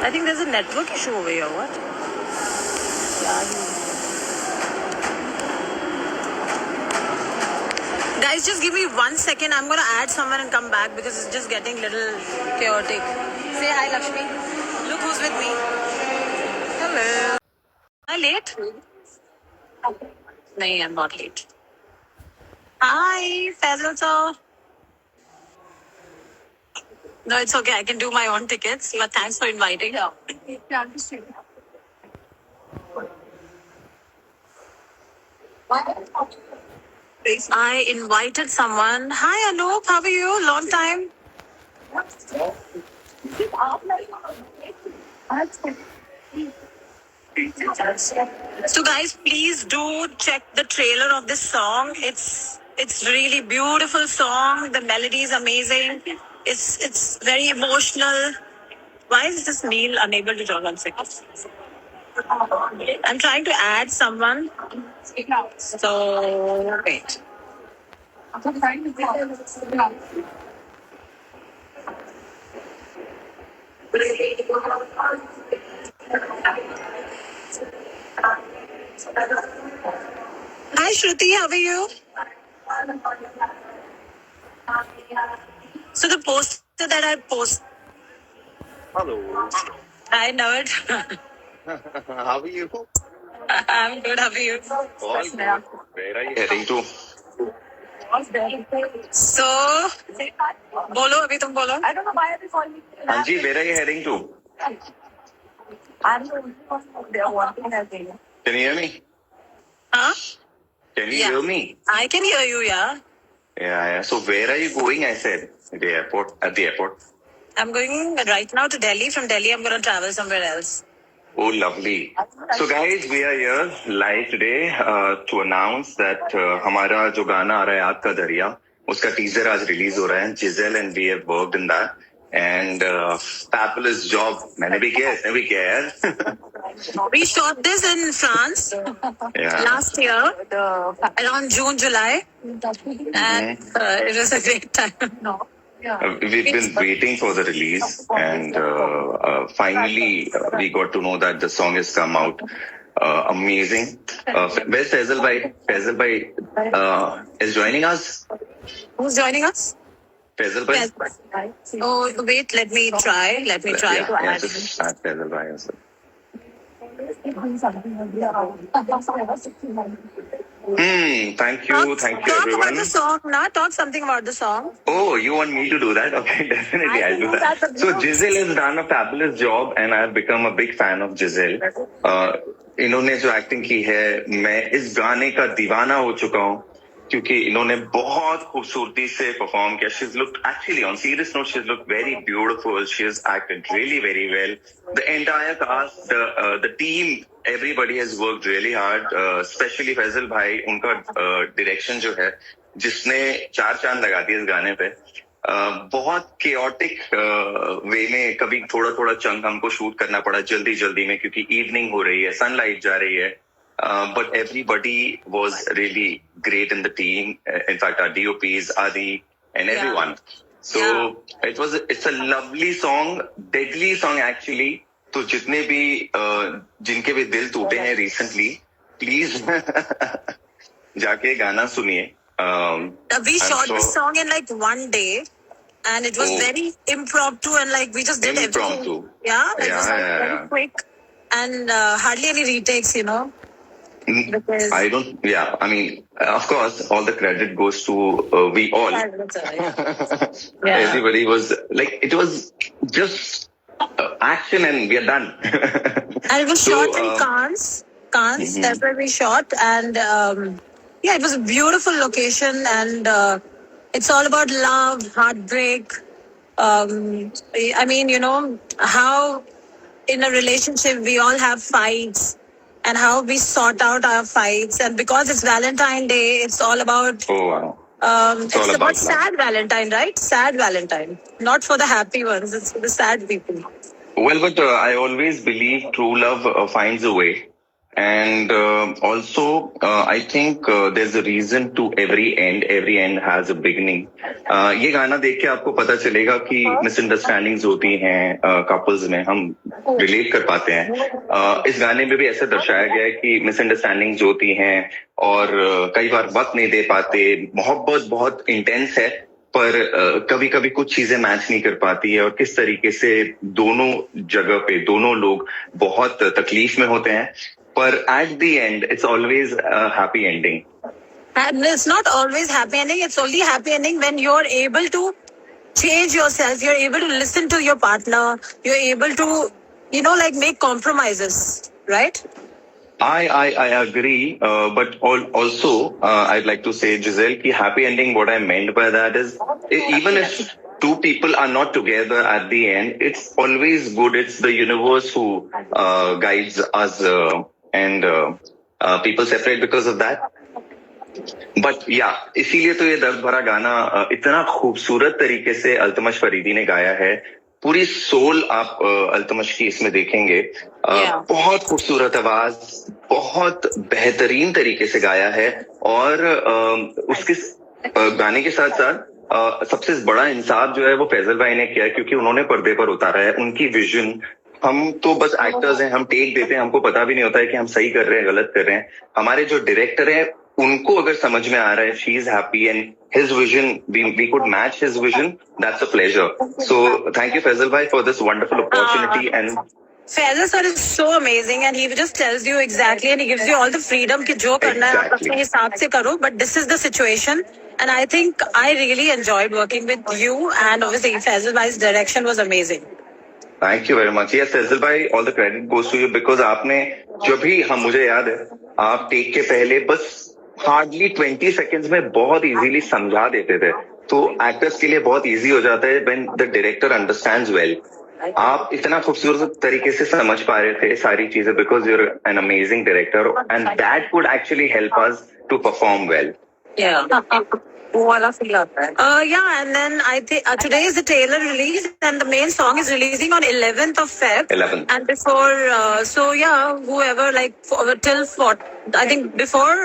I think there's a network issue over here. What? Guys, just give me 1 second. I'm gonna add someone and come back because it's just getting a little chaotic. Say hi, Lakshmi. Look who's with me. Hello. Am I late? No, I'm not late. Hi, Faisal sir. No, it's okay. I can do my own tickets. But thanks for inviting. I invited someone. Hi, Anoop. How are you? Long time. So, guys, please do check the trailer of this song. It's really beautiful song. The melody is amazing. It's very emotional. Why is this Neil unable to join? 1 second. I'm trying to add someone. So wait. Hi Shruti, how are you? So the poster that I post. Hello. Hi Nerd. How are you? I'm good. How are you? All good. Where are you heading to? So, बोलो अभी तुम बोलो. I don't know why they call me. Anji, where are you heading to? I'm the only one they are wanting as well. Can you hear me? Huh? Can you Yeah. hear me? I can hear you, yeah. Yeah. So where are you going? I said at the airport. At the airport. I'm going right now to Delhi. From Delhi, I'm going to travel somewhere else. Oh, lovely. So guys, we are here live today to announce that हमारा जो गाना आ रहा है आग का दरिया उसका teaser आज release हो रहा है. Giselle and we have worked in that. And fabulous job. मैंने भी किया यार. We shot this in France last year, around June, July. And it was a great time. We've been waiting for the release, and finally we got to know that the song has come out. Amazing. Where's Faisal Bhai? Faisal Bhai is joining us. Who's joining us? Faisal Bhai? Oh, wait, let me try. Let me try to add. Just add Faisal Bhai as well. Thank you Talk everyone. about the song, na? Talk something about the song. Oh, you want me to do that? Okay, definitely I'll do that. So Giselle has done a fabulous job and I've become a big fan of Giselle. इन्होंने जो acting की है मैं इस गाने का दीवाना हो चुका हूँ क्योंकि इन्होंने बहुत खूबसूरती से परफॉर्म किया. She's looked actually on serious note, she's looked very beautiful. She has acted really very well. The entire cast, the team, everybody has worked really hard. Especially Faisal भाई, उनका डायरेक्शन जो है जिसने 4 चांद लगा दिए इस गाने पे. बहुत केओटिक वे में कभी थोड़ा चंक हमको शूट करना पड़ा जल्दी में क्योंकि इवनिंग हो रही है, सनलाइट जा रही है. But everybody was really great in the team. In fact, our DOPs, Adi, and everyone. So it's a lovely song, deadly song actually. तो जितने भी जिनके भी दिल टूटे हैं recently, please जाके गाना सुनिए. We shot this song in like 1 day, and it was very impromptu, and like we just did everything. Yeah, it was very quick, and hardly any retakes, you know. Because I don't. Yeah, I mean, of course, all the credit goes to we all. Everybody was like, it was just action, and we are done. And it was shot in Cannes. That's where we shot, and it was a beautiful location, and it's all about love, heartbreak. I mean, you know how in a relationship we all have fights. And how we sort out our fights, and because it's Valentine's Day, it's all about. Oh wow! It's about sad Valentine, right? Sad Valentine, not for the happy ones. It's for the sad people. Well, but I always believe true love finds a way, And also, I think there's a reason to every end. Every end has a beginning. ये गाना देख के आपको पता चलेगा कि misunderstandings होती हैं कपल्स में, हम रिलेट कर पाते हैं. इस गाने में भी ऐसा दर्शाया गया है कि मिसअंडरस्टैंडिंग्स होती हैं और कई बार वक्त नहीं दे पाते. मोहब्बत बहुत इंटेंस है पर कभी कभी कुछ चीजें मैच नहीं कर पाती है और किस तरीके से दोनों जगह पे दोनों लोग बहुत तकलीफ में होते हैं. पर at the end, it's always a happy ending. And it's not always happy ending. It's only happy ending when you're able to change yourself. You're able to listen to your partner. You're able to, like make compromises, right? I agree, but also I'd like to say, Giselle, ki happy ending. What I meant by that is, even if two people are not together at the end, it's always good. It's the universe who guides us, and people separate because of that. But या इसीलिए तो ये दर्द भरा गाना इतना खूबसूरत तरीके से अल्तमश फरीदी ने गाया है. पूरी सोल आप अल्तमश की इसमें देखेंगे. बहुत खूबसूरत आवाज, बहुत बेहतरीन तरीके से गाया है. और उसके गाने के साथ साथ सबसे बड़ा इंसाफ जो है वो फैजल भाई ने किया, क्योंकि उन्होंने पर्दे पर उतारा है उनकी विजन. हम तो बस एक्टर्स हैं, हम टेक देते हैं, हमको पता भी नहीं होता है कि हम सही कर रहे हैं गलत कर रहे हैं. हमारे जो डायरेक्टर है उनको अगर समझ में आ रहा है she is happy and his vision, we could match his vision, that's a pleasure. So thank you Faisal भाई for this wonderful opportunity. And Faisal sir is so amazing and he just tells you exactly and he gives you all the freedom कि जो करना है आप अपने हिसाब से करो. But this is the situation and I think I really enjoyed working with you and obviously Faisal bhai's direction was amazing. Thank you very much. Yes, Faisal bhai, all the credit goes to you because आपने जो भी मुझे याद है, आप take के पहले बस हार्डली 20 सेकेंड्स में बहुत इजीली समझा देते थे. तो एक्टर्स के लिए बहुत इजी हो जाता है when the director understands well. आप इतना खूबसूरत तरीके से समझ पा रहे थे सारी चीजें because you are an amazing director and that could actually help us to perform well. वो वाला फील आता है. Yeah, and then I think today is the trailer release and the main song is releasing on 11th of Feb. 11th. And before, so yeah, whoever till I think before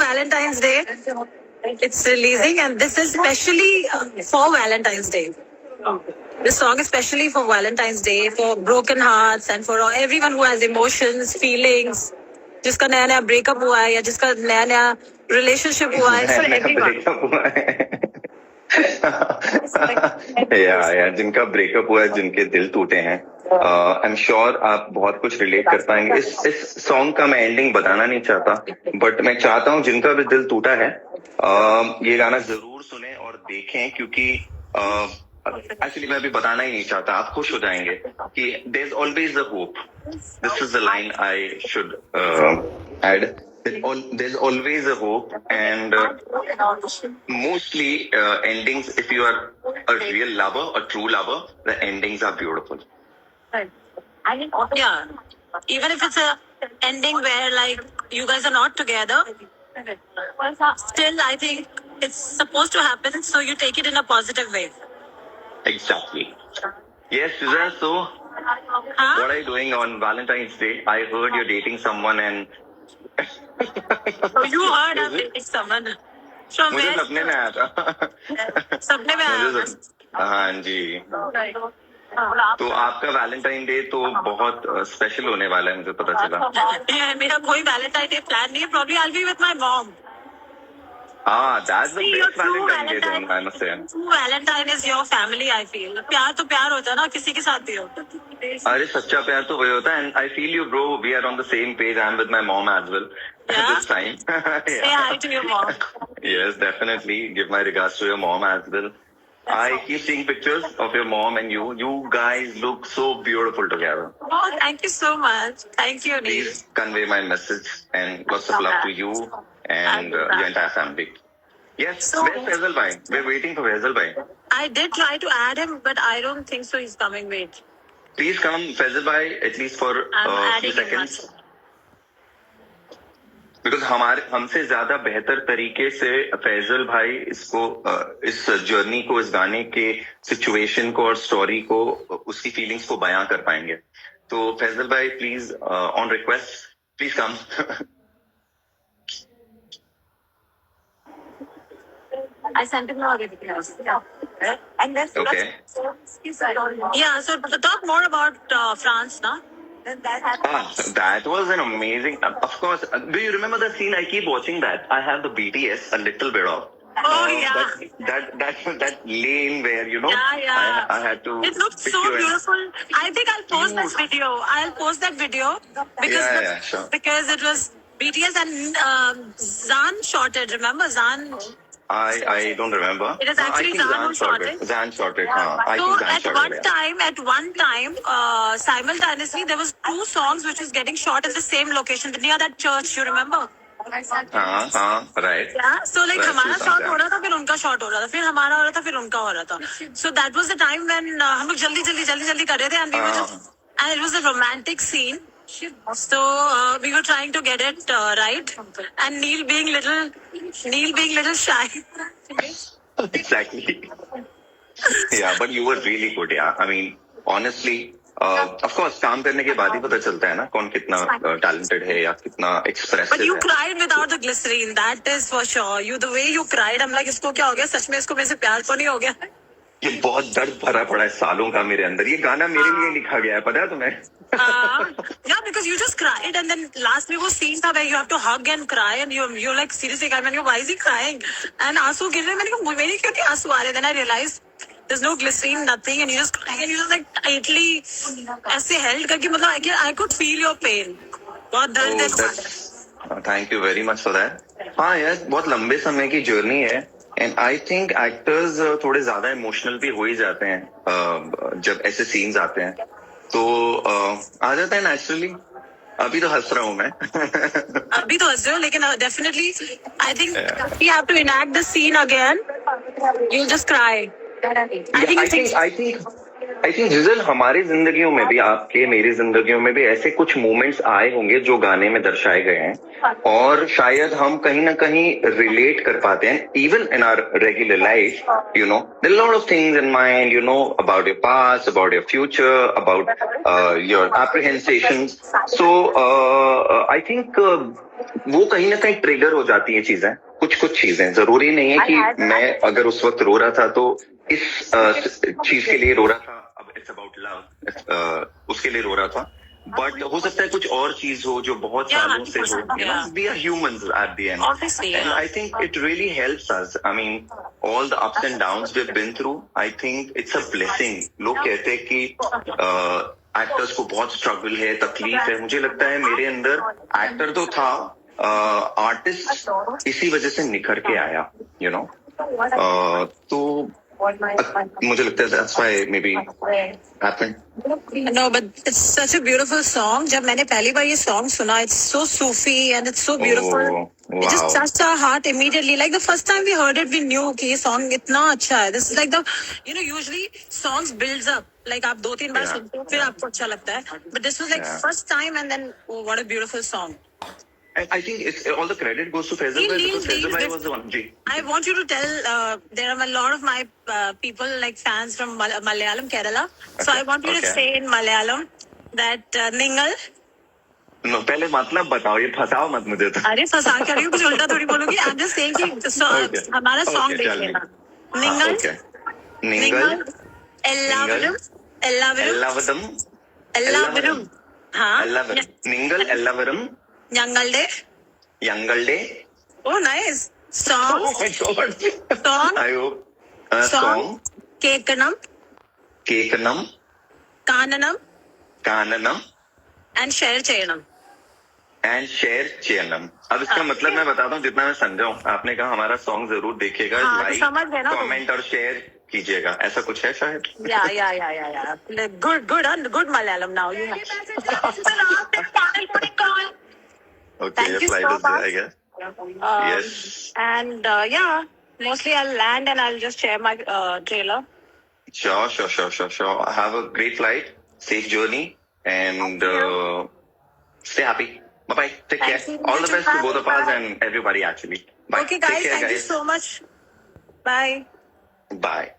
Valentine's Day, it's releasing, and this is specially for Valentine's Day. This song is specially for Valentine's Day, for broken hearts and for everyone who has emotions, feelings. जिसका नया नया breakup हुआ है या जिसका नया नया relationship हुआ है, जिनका ब्रेकअप हुआ है, जिनके दिल टूटे हैं. आई एम श्योर आप बहुत कुछ रिलेट कर पाएंगे. इस सॉन्ग का मैं एंडिंग बताना नहीं चाहता, बट मैं चाहता हूँ जिनका भी दिल टूटा है ये गाना जरूर सुने और देखें, क्योंकि एक्चुअली मैं अभी बताना ही नहीं चाहता, आप खुश हो जाएंगे कि there is always a hope. This is the line I should add. There's always a hope, and mostly endings, if you are a real lover, a true lover, the endings are beautiful. Yeah, even if it's a ending where like you guys are not together, still I think it's supposed to happen, so you take it in a positive way. Exactly. Yes, Suzanne, so what are you doing on Valentine's Day? I heard you're dating someone and you heard I'm dating someone. मुझे सपने में आया था. सपने में आया. हाँ जी. तो आपका वैलेंटाइन डे तो बहुत स्पेशल होने वाला है, मुझे पता चला. मेरा कोई वैलेंटाइन डे प्लान नहीं है. Probably I'll be with my mom. That's the best Valentine day then, I must say. True Valentine is your family, I feel. प्यार तो प्यार होता है ना, किसी के साथ भी हो. अरे सच्चा प्यार तो वही होता है. And I feel you, bro. We are on the same page. I'm with my mom as well. Yeah? This time. Yeah. Say hi to your mom. Yes, definitely. Give my regards to your mom as well. I keep seeing pictures of your mom and you. You guys look so beautiful together. Oh, thank you so much. Thank you, Neil. Please convey my message and lots of love to you and your entire family. Yes, So- where's Faisal bhai? We're waiting for Faisal bhai. I did try to add him, but I don't think so. He's coming. Wait. Please come, Faisal bhai, at least for I'm a few adding him. seconds. Because हमसे ज्यादा बेहतर तरीके से फैजल भाई इसको इस journey को, इस गाने के सिचुएशन को और स्टोरी को, उसकी फीलिंग्स को बयां कर पाएंगे. So Faisal bhai, please, on request, please come. I sent him already. Yeah. And then Okay. Yeah, so to talk more about France now. That was an amazing. Of course. Do you remember the scene? I keep watching that. I have the BTS a little bit of. Oh yeah. That lane where Yeah. I had to. It looked pick so you and- beautiful. I think I'll post this video. I'll post that video because sure. because it was BTS and Zan shot it. Remember Zan? I don't remember. It is I actually think Zan who shot it. Zan shot it. I So think Zan at shot one it. Yeah. time, simultaneously there was two songs which was getting shot at the same location near that church. You remember? Right. Yeah. So like Right, हमारा two shot songs, हो रहा था फिर उनका shot हो रहा था फिर हमारा हो रहा था फिर उनका हो रहा था. So that was the time when हम लोग जल्दी कर रहे थे and we were just and it was a romantic scene. So we were trying to get it right and Neil being little shy. Exactly. Yeah, but you were really good. Yeah, I mean, honestly, of course, काम करने के बाद ही पता चलता है ना कौन कितना talented है या कितना expressive But you है. cried without the glycerine. That is for sure. The way you cried, I'm like, इसको क्या हो गया? सच में इसको मेरे से प्यार तो नहीं हो गया? ये बहुत दर्द भरा पड़ा है सालों का मेरे अंदर. ये गाना मेरे लिए लिखा गया है, पता है तुम्हें? Yeah, because you just cried and then last में वो scene था where you have to hug and cry and you're like seriously crying. मैंने कहा why is he crying? And आंसू गिर रहे. मैंने कहा मेरे क्यों नहीं आंसू आ रहे? Then I realized there's no glycerine, nothing, and you just crying and you just like tightly ऐसे held करके मतलब I could feel your pain. बहुत दर्द है. Thank you very much for that. हाँ यार बहुत लंबे समय की जर्नी है एंड आई थिंक एक्टर्स थोड़े ज्यादा इमोशनल भी हो ही जाते हैं जब ऐसे सीन्स आते हैं तो आ जाता है नेचुरली. अभी तो हंस रहा हूँ मैं. अभी तो हंस रहे हो लेकिन definitely I think we have to enact the scene again. You'll just cry. I think जिजल हमारी जिंदगियों में भी आपके मेरी जिंदगियों में भी ऐसे कुछ मोमेंट्स आए होंगे जो गाने में दर्शाए गए हैं और शायद हम कहीं ना कहीं रिलेट कर पाते हैं even in our regular life. There are lot of things in mind about your past, about your future, about your apprehensions. So I think वो कहीं ना कहीं ट्रिगर हो जाती है चीजें. कुछ चीजें जरूरी नहीं है कि मैं अगर उस वक्त रो रहा था तो इस चीज के लिए रो रहा था. अब इट्स अबाउट लव, उसके लिए रो रहा था. बट हो सकता है कुछ और चीज हो जो बहुत सालों से हो. We are humans at the end and I think it really helps us. I mean all the ups and downs we have been through. I think it's a blessing. लोग कहते हैं कि एक्टर्स को बहुत स्ट्रगल है, तकलीफ है. मुझे लगता है मेरे अंदर एक्टर तो था, आर्टिस्ट इसी वजह से निखर के आया. तो मुझे लगता है that's why maybe happened. No, but it's such a beautiful song. जब मैंने पहली बार ये song सुना, it's so Sufi and it's so beautiful. Oh, wow. It just touched our heart immediately. Like the first time we heard it, we knew कि ये song इतना अच्छा है. This is like usually songs builds up. Like आप 2-3 बार सुनते हो फिर आपको अच्छा लगता है. But this was like first time and then what a beautiful song. I think all the credit goes to Faisal bhai because Faisal bhai was the one. I want you to tell, there are a lot of my people like fans from Malayalam, Kerala. Okay. So I want you to say in Malayalam that Ningal. No, पहले मतलब बताओ, ये फंसाओ मत मुझे तो. अरे फंसा क्या रही हूँ, कुछ उल्टा थोड़ी बोलूँगी. I'm just saying कि हमारा song देख लेना. Ningal. Ningal. Ellavarum. हाँ. Ningal Ellavarum. Yangalde. Oh, nice. Song. Oh my God. Song. I hope. Song. Kekanam. Kananam. And share cheyanam. अब इसका मतलब मैं बताता हूँ जितना मैं समझा हूँ. आपने कहा हमारा सॉन्ग जरूर देखिएगा, लाइक, कमेंट और शेयर कीजिएगा. ऐसा कुछ है शायद. Yeah. Good Malayalam now. Okay, Thank you flight so is there, much. I guess. Yes. And mostly I'll land and I'll just share my trailer. Sure. Have a great flight, safe journey, and stay happy. Bye-bye. Take care. All the best to both of us and everybody actually. Bye. Okay, guys. Take care, Thank you so much. Bye. Bye.